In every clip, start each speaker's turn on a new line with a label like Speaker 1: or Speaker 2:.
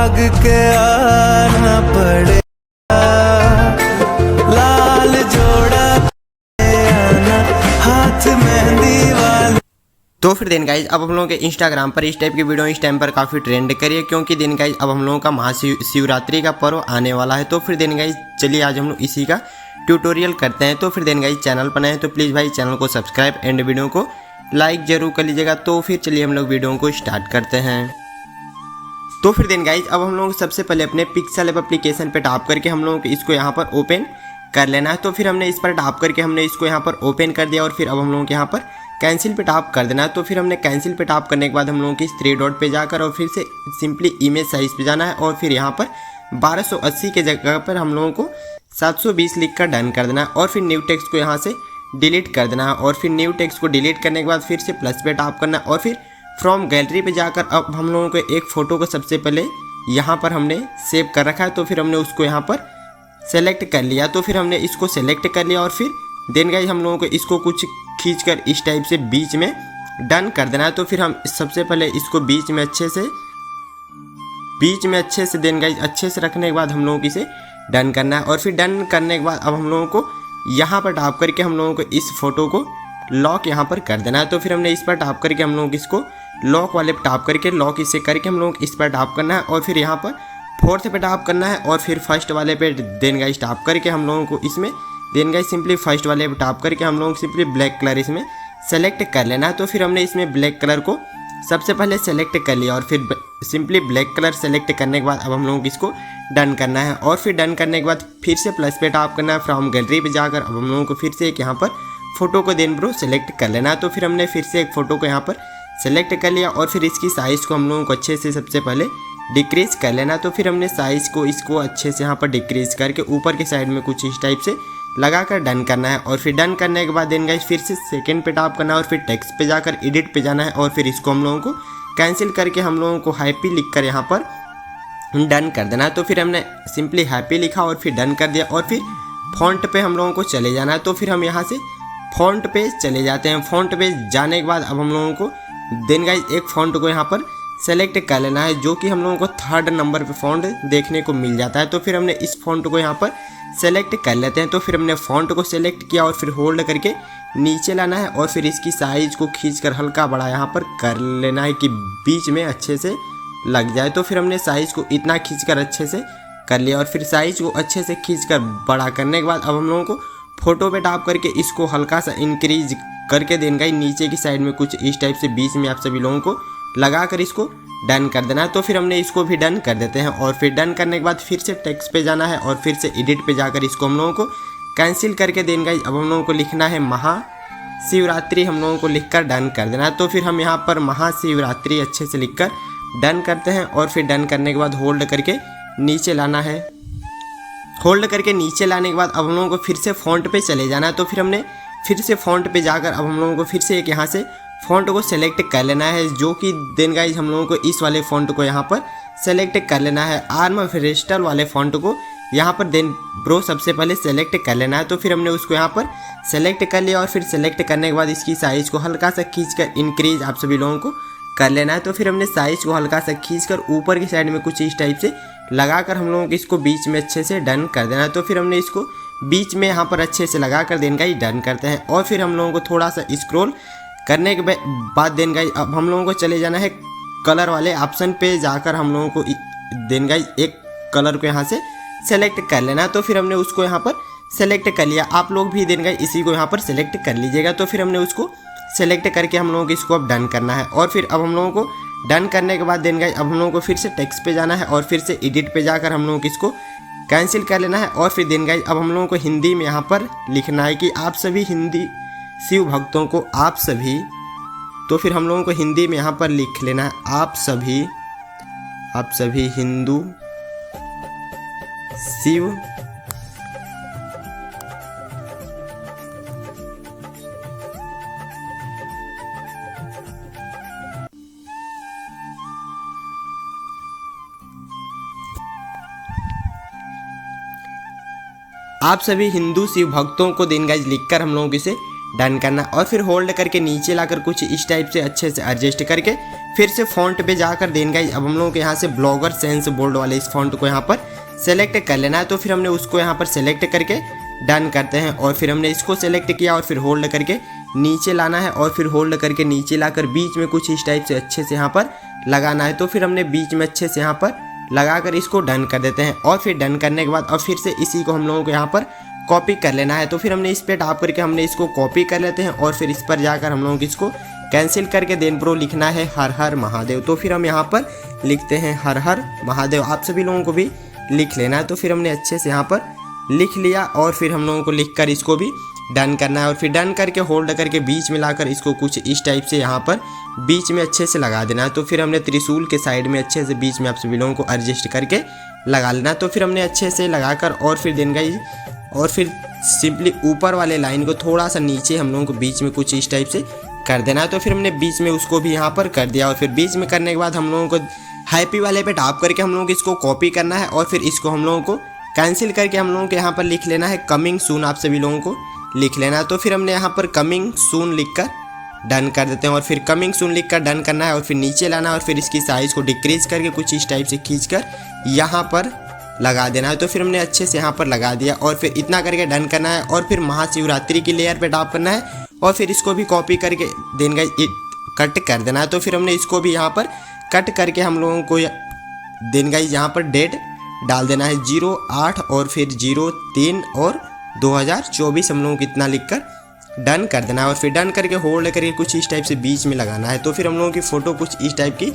Speaker 1: भाग के आना पड़े, लाल जोड़ा आना हाथ मेहंदी वाला।
Speaker 2: तो फिर दिन गाइज अब हम लोगों के इंस्टाग्राम पर इस टाइप की वीडियो इस टाइम पर काफ़ी ट्रेंड करिए, क्योंकि दिन गाइज अब हम लोगों का महाशिवरात्रि का पर्व आने वाला है। तो फिर दिन गाइज चलिए आज हम लोग इसी का ट्यूटोरियल करते हैं। तो फिर दिन गाइज चैनल पर नए हैं तो प्लीज़ भाई चैनल को सब्सक्राइब एंड वीडियो को लाइक जरूर कर लीजिएगा। तो फिर चलिए हम लोग वीडियो को स्टार्ट करते हैं। तो फिर दिन गाइज अब हम लोग सबसे पहले अपने पिक्सेल ऐप एप्लीकेशन पे टैप करके हम लोगों को इसको यहाँ पर ओपन कर लेना है। तो फिर हमने इस पर टैप करके हमने इसको यहाँ पर ओपन कर दिया और फिर अब हम लोगों को यहाँ पर कैंसिल पे टैप कर देना है। तो फिर हमने कैंसिल पे टैप करने के बाद हम लोगों की इस 3 डॉट पे जाकर और फिर से सिंपली इमेज साइज पे जाना है और फिर यहाँ पर 1280 के जगह पर हम लोगों को 720 लिख कर डन कर देना है और फिर न्यू टेक्स्ट को यहाँ से डिलीट कर देना है। और फिर न्यू टेक्स्ट को डिलीट करने के बाद फिर से प्लस पे टैप करना है और फिर फ्रॉम गैलरी पे जाकर अब हम लोगों को एक फ़ोटो को सबसे पहले यहाँ पर हमने सेव कर रखा है। तो फिर हमने उसको यहाँ पर सेलेक्ट कर लिया। तो फिर हमने इसको सेलेक्ट कर लिया और फिर देन गाइस हम लोगों को इसको कुछ खींचकर इस टाइप से बीच में डन कर देना है। तो फिर हम सबसे पहले इसको बीच में अच्छे से देन गाइस अच्छे से रखने के बाद हम लोगों को इसे डन करना है। और फिर डन करने के बाद अब हम लोगों को यहाँ पर टैप करके हम लोगों को इस फोटो को लॉक यहाँ पर कर देना है। तो फिर हमने इस पर टैप करके हम लोगों को इसको लॉक वाले पे टैप करके लॉक इसे करके हम लोगों को इस पर टैप करना है और फिर यहाँ पर फोर्थ पे टैप करना है और फिर फर्स्ट वाले पे देन गाइस टैप करके हम लोगों को इसमें देन गाइस सिंपली फर्स्ट वाले पे टैप करके हम लोगों को सिंपली ब्लैक कलर इसमें सेलेक्ट कर लेना है। तो फिर हमने इसमें ब्लैक कलर को सबसे पहले सेलेक्ट कर लिया और फिर सिंपली ब्लैक कलर सेलेक्ट करने के बाद अब हम लोगों को इसको डन करना है। और फिर डन करने के बाद फिर से प्लस पे टैप करना है फ्रॉम गैलरी पे जाकर अब हम लोगों को फिर से एक यहाँ पर फोटो को देन ब्रो सेलेक्ट कर लेना है। तो फिर हमने फिर से एक फ़ोटो को यहाँ पर सेलेक्ट कर लिया और फिर इसकी साइज़ को हम लोगों को अच्छे से सबसे पहले डिक्रीज कर लेना। तो फिर हमने साइज़ को इसको अच्छे से यहाँ पर डिक्रीज करके ऊपर के साइड में कुछ इस टाइप से लगाकर डन करना है। और फिर डन करने के बाद देन गाइस फिर से सेकंड पे टैप करना है और फिर टेक्स्ट पे जाकर एडिट पे जाना है और फिर इसको हम लोगों को कैंसिल करके हम लोगों को हैप्पी लिख कर यहाँ पर डन कर देना है। तो फिर हमने सिंपली हैप्पी लिखा और फिर डन कर दिया और फिर फॉन्ट पे हम लोगों को चले जाना है। तो फिर हम यहाँ से फॉन्ट पे चले जाते हैं। फॉन्ट पे जाने के बाद अब हम लोगों को देन गाइस एक फॉन्ट को यहाँ पर सेलेक्ट कर लेना है जो कि हम लोगों को 3rd नंबर पे फॉन्ट देखने को मिल जाता है। तो फिर हमने इस फॉन्ट को यहाँ पर सेलेक्ट कर लेते हैं। तो फिर हमने फॉन्ट को सेलेक्ट किया और फिर होल्ड करके नीचे लाना है और फिर इसकी साइज़ को खींचकर हल्का बड़ा यहाँ पर कर लेना है कि बीच में अच्छे से लग जाए। तो फिर हमने साइज़ को इतना खींचकर अच्छे से कर लिया और फिर साइज़ को अच्छे से खींचकर बड़ा करने के बाद अब हम लोगों को फोटो पे टैप करके इसको हल्का सा इंक्रीज करके देन गाइस नीचे की साइड में कुछ इस टाइप से बीच में आप सभी लोगों को लगा कर इसको डन कर देना है। तो फिर हमने इसको भी डन कर देते हैं और फिर डन करने के बाद फिर से टेक्स्ट पे जाना है और फिर से एडिट पे जाकर इसको हम लोगों को कैंसिल करके देन गाइस अब हम लोगों को लिखना है महाशिवरात्रि हम लोगों को लिखकर डन कर देना है। तो फिर हम यहाँ पर महाशिवरात्रि अच्छे से लिखकर डन करते हैं और फिर डन करने के बाद होल्ड करके नीचे लाना है। होल्ड करके नीचे लाने के बाद अब हम लोगों को फिर से फ़ॉन्ट पे चले जाना है। तो फिर हमने फिर से फ़ॉन्ट पे जाकर अब हम लोगों को फिर से एक यहाँ से फ़ॉन्ट को सेलेक्ट कर लेना है जो कि देन गाइस हम लोगों को इस वाले फ़ॉन्ट को यहाँ पर सेलेक्ट कर लेना है। आर्म फेस्टल वाले फ़ॉन्ट को यहाँ पर देन ब्रो सबसे पहले सेलेक्ट कर लेना है। तो फिर हमने उसको यहाँ पर सेलेक्ट कर लिया और फिर सेलेक्ट करने के बाद इसकी साइज़ को हल्का सा खींचकर इंक्रीज आप सभी लोगों को कर लेना है। तो फिर हमने साइज़ को हल्का सा खींचकर ऊपर की साइड में कुछ इस टाइप से लगाकर हम लोगों को इसको बीच में अच्छे से डन कर देना है। तो फिर हमने इसको बीच में यहाँ पर अच्छे से लगा कर देन गाइस डन करते हैं और फिर हम लोगों को थोड़ा सा स्क्रॉल करने के बाद देन गाइस अब हम लोगों को चले जाना है कलर वाले ऑप्शन पे जाकर हम लोगों को देन गाइस एक कलर को यहाँ से सेलेक्ट कर लेना है। तो फिर हमने उसको यहाँ पर सेलेक्ट कर लिया। आप लोग भी देन गाइस इसी को यहाँ पर सेलेक्ट कर लीजिएगा। तो फिर हमने उसको सेलेक्ट करके हम लोगों को इसको अब डन करना है और फिर अब हम लोगों को डन करने के बाद देन गाइस अब हम लोगों को फिर से टेक्स्ट पे जाना है और फिर से एडिट पे जाकर हम लोगों को इसको कैंसिल कर लेना है। और फिर देन गाइस अब हम लोगों को हिंदी में यहाँ पर लिखना है कि आप सभी हिंदी शिव भक्तों को आप सभी। तो फिर हम लोगों को हिंदी में यहाँ पर लिख लेना है आप सभी हिंदू शिव आप सभी हिंदू शिव भक्तों को दिन गाइज लिखकर हम लोगों को इसे डन करना और फिर होल्ड करके नीचे लाकर कुछ इस टाइप से अच्छे से एडजस्ट करके फिर से फ़ॉन्ट पे जाकर देन गाइस अब हम लोगों को यहाँ से ब्लॉगर सेंस बोल्ड वाले इस फ़ॉन्ट को यहाँ पर सेलेक्ट कर लेना है। तो फिर हमने उसको यहाँ पर सेलेक्ट करके डन करते हैं और फिर हमने इसको सेलेक्ट किया और फिर होल्ड करके नीचे लाना है और फिर होल्ड करके नीचे लाकर बीच में कुछ इस टाइप से अच्छे से यहाँ पर लगाना है। तो फिर हमने बीच में अच्छे से यहाँ पर लगाकर इसको डन कर देते हैं और फिर डन करने के बाद अब फिर से इसी को हम लोगों को यहाँ पर कॉपी कर लेना है। तो फिर हमने इस पे टैप करके हमने इसको कॉपी कर लेते हैं और फिर इस पर जाकर हम लोगों को इसको कैंसिल करके देन ब्रो लिखना है हर हर महादेव। तो फिर हम यहाँ पर लिखते हैं हर हर महादेव। आप सभी लोगों को भी लिख लेना है। तो फिर हमने अच्छे से यहाँ पर लिख लिया और फिर हम लोगों को लिख कर इसको भी डन करना है और फिर डन करके होल्ड करके बीच में लाकर इसको कुछ इस टाइप से यहाँ पर बीच में अच्छे से लगा देना है। तो फिर हमने त्रिशूल के साइड में अच्छे से बीच में आप सभी लोगों को एडजस्ट करके लगा लेना। तो फिर हमने अच्छे से लगाकर और फिर देन गाइस और फिर सिंपली ऊपर वाले लाइन को थोड़ा सा नीचे हम लोगों को बीच में कुछ इस टाइप से कर देना है। तो फिर हमने बीच में उसको भी यहाँ पर कर दिया और फिर बीच में करने के बाद हम लोगों को हैप्पी वाले पे टैप करके हम लोगों को इसको कॉपी करना है और फिर इसको हम लोगों को कैंसिल करके हम लोगों को यहाँ पर लिख लेना है कमिंग सून। आप सभी लोगों को लिख लेना है। तो फिर हमने यहाँ पर कमिंग सून लिखकर डन कर देते हैं और फिर कमिंग सून लिखकर डन करना है और फिर नीचे लाना है और फिर इसकी साइज़ को डिक्रीज करके कुछ इस टाइप से खींचकर यहाँ पर लगा देना है। तो फिर हमने अच्छे से यहाँ पर लगा दिया और फिर इतना करके डन करना है और फिर महाशिवरात्रि की लेयर पे टैप करना है और फिर इसको भी कॉपी करके देन गाइस कट कर देना है। तो फिर हमने इसको भी यहाँ पर कट करके हम लोगों को देन गाइस यहाँ पर डेट डाल देना है 08 और फिर 03 और 2024 हम लोगों को इतना लिखकर डन कर देना है और फिर डन करके होल्ड करके कुछ इस टाइप से बीच में लगाना है। तो फिर हम लोगों की फ़ोटो कुछ इस टाइप की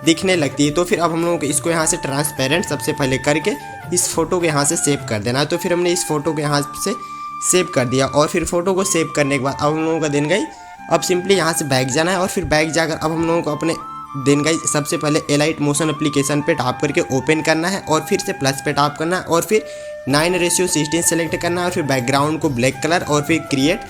Speaker 2: दिखने लगती है। तो फिर अब हम लोगों को इसको यहाँ से ट्रांसपेरेंट सबसे पहले करके इस फोटो को यहाँ से सेव कर देना है। तो फिर हमने इस फोटो को यहाँ से सेव कर दिया और फिर फोटो को सेव करने के बाद अब हम लोगों का दिन गई अब सिंपली यहाँ से बैक जाना है और फिर बैक जाकर अब हम लोगों को अपने दिन गई सबसे पहले एलाइट मोशन एप्लीकेशन पे टैप करके ओपन करना है और फिर से प्लस पे टैप करना है और फिर 9:16 सेलेक्ट करना है और फिर बैकग्राउंड को ब्लैक कलर और फिर क्रिएट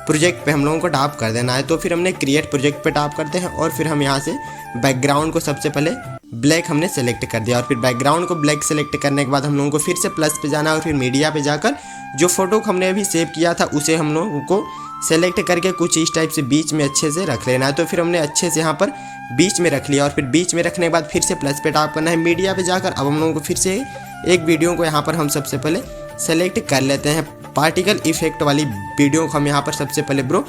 Speaker 2: प्रोजेक्ट पे हम लोगों को टैप कर देना है। तो फिर हमने क्रिएट प्रोजेक्ट पे टैप करते हैं और फिर हम यहाँ से बैकग्राउंड को सबसे पहले ब्लैक हमने सेलेक्ट कर दिया और फिर बैकग्राउंड को ब्लैक सेलेक्ट करने के बाद हम लोगों को फिर से प्लस पे जाना है और फिर मीडिया पे जाकर जो फोटो हमने अभी सेव किया था उसे हम लोगों को सेलेक्ट करके कुछ इस टाइप से बीच में अच्छे से रख लेना है। तो फिर हमने अच्छे से यहाँ पर बीच में रख लिया और फिर बीच में रखने के बाद फिर से प्लस पे टैप करना है मीडिया पे जाकर अब हम लोगों को फिर से एक वीडियो को यहाँ पर हम सबसे पहले सेलेक्ट कर लेते हैं। पार्टिकल इफेक्ट वाली वीडियो को हम यहाँ पर सबसे पहले ब्रो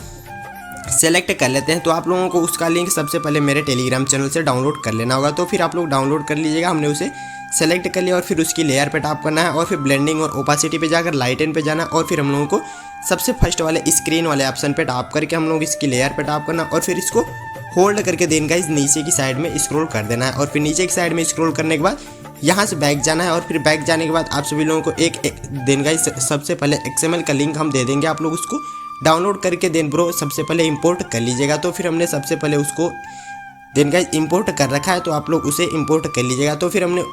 Speaker 2: सेलेक्ट कर लेते हैं। तो आप लोगों को उसका लिंक सबसे पहले मेरे टेलीग्राम चैनल से डाउनलोड कर लेना होगा। तो फिर आप लोग डाउनलोड कर लीजिएगा। हमने उसे सेलेक्ट कर लिया और फिर उसकी लेयर पे टैप करना है और फिर ब्लेंडिंग और ओपासिटी पे जाकर लाइटन पे जाना और फिर हम लोगों को सबसे फर्स्ट वाले स्क्रीन वाले ऑप्शन पे टैप करके हम लोग इसकी लेयर पे टैप करना और फिर इसको होल्ड करके देन गाइस नीचे की साइड में स्क्रॉल कर देना है और फिर नीचे की साइड में स्क्रॉल करने के बाद यहाँ से बैक जाना है और फिर बैक जाने के बाद आप सभी लोगों को एक देन गाइस सबसे पहले XML का लिंक हम दे देंगे। आप लोग उसको डाउनलोड करके देन ब्रो सबसे पहले इंपोर्ट कर लीजिएगा। तो फिर हमने सबसे पहले उसको देन गाइस इंपोर्ट कर रखा है तो आप लोग उसे इंपोर्ट कर लीजिएगा। तो फिर हमने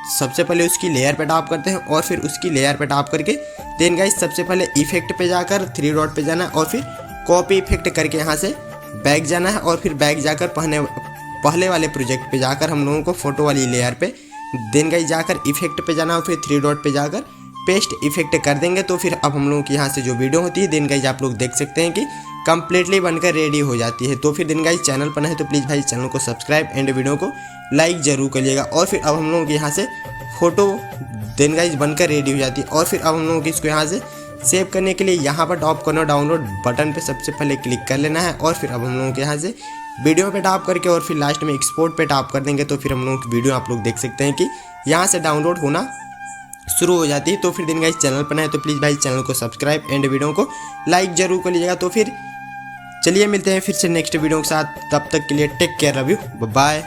Speaker 2: सबसे पहले उसकी लेयर पे टैप करते हैं और फिर उसकी लेयर पे टैप करके देन गाइस सबसे पहले इफेक्ट पे जाकर 3 डॉट पे जाना और फिर कॉपी इफेक्ट करके यहाँ से बैक जाना है और फिर बैक जाकर पहले वाले प्रोजेक्ट पे जाकर हम लोगों को फोटो वाली लेयर पे देन गाइस जाकर इफेक्ट पे जाना और फिर 3 डॉट पे जाकर पेस्ट इफेक्ट कर देंगे। तो फिर अब हम लोगों की यहाँ से जो वीडियो होती है देन गाइस आप लोग देख सकते हैं कि कंप्लीटली बनकर रेडी हो जाती है। तो फिर देन गाइस चैनल पर है तो प्लीज़ भाई चैनल को सब्सक्राइब एंड वीडियो को लाइक ज़रूर करिएगा। और फिर अब हम लोगों के यहाँ से फ़ोटो देन गाइस बनकर रेडी हो जाती है और फिर अब हम लोगों को इसको यहाँ से सेव करने के लिए यहाँ पर टॉप कॉर्नर डाउनलोड बटन पे सबसे पहले क्लिक कर लेना है और फिर अब हम लोगों के यहाँ से वीडियो पे टैप करके और फिर लास्ट में एक्सपोर्ट पे टैप कर देंगे। तो फिर हम लोगों की वीडियो आप लोग देख सकते हैं कि यहाँ से डाउनलोड होना शुरू हो जाती है। तो फिर दिन गाइस चैनल पर है तो प्लीज़ भाई चैनल को सब्सक्राइब एंड वीडियो को लाइक ज़रूर कर लीजिएगा। तो फिर चलिए मिलते हैं फिर से नेक्स्ट वीडियो के साथ, तब तक के लिए take care, love you, bye.